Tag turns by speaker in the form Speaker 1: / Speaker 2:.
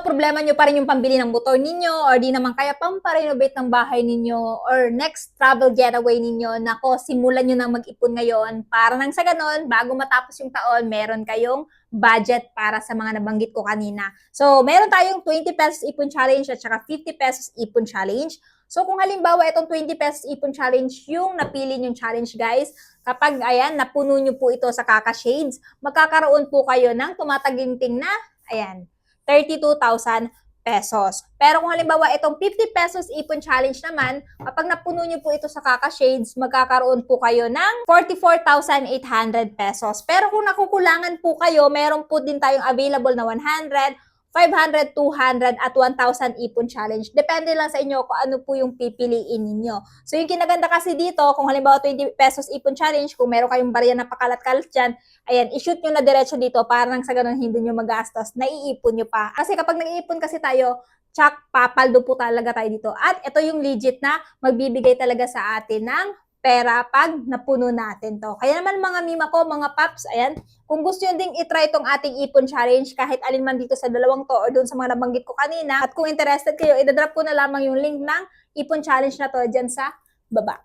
Speaker 1: problema nyo pa rin yung pambili ng motor ninyo or di naman kaya pamparenovate ng bahay ninyo or next travel getaway ninyo, nako, simulan nyo nang mag-ipon ngayon para nang sa ganon, bago matapos yung taon, meron kayong budget para sa mga nabanggit ko kanina. So, meron tayong 20 pesos ipon challenge at saka 50 pesos ipon challenge. So, kung halimbawa itong 20 pesos ipon challenge yung napili nyong challenge, guys, kapag ayan, napuno nyo po ito sa Kaka Shades, magkakaroon po kayo ng tumataginting na, ayan, 32,000 pesos. Pero kung halimbawa itong 50 pesos ipon challenge naman, kapag napuno nyo po ito sa Kaka Shades, magkakaroon po kayo ng 44,800 pesos. Pero kung nakukulangan po kayo, meron po din tayong available na 100, 500, 200 at 1,000 ipon challenge. Depende lang sa inyo kung ano po yung pipiliin ninyo. So yung kinaganda kasi dito, kung halimbawa 20 pesos ipon challenge, kung meron kayong barya na pakalat-kalat dyan, ayan, i-shoot nyo na diretso dito para nang sa ganun hindi nyo magastos, naiipon nyo pa. Kasi kapag nag-iipon kasi tayo, tsak, papaldo po talaga tayo dito. At ito yung legit na magbibigay talaga sa atin ng pera pag napuno natin to. Kaya naman mga mima ko, mga paps, ayan, kung gusto nyo ding itry itong ating ipon challenge, kahit alin man dito sa dalawang to or doon sa mga nabanggit ko kanina, at kung interested kayo, idadrop ko na lamang yung link ng ipon challenge na to dyan sa baba.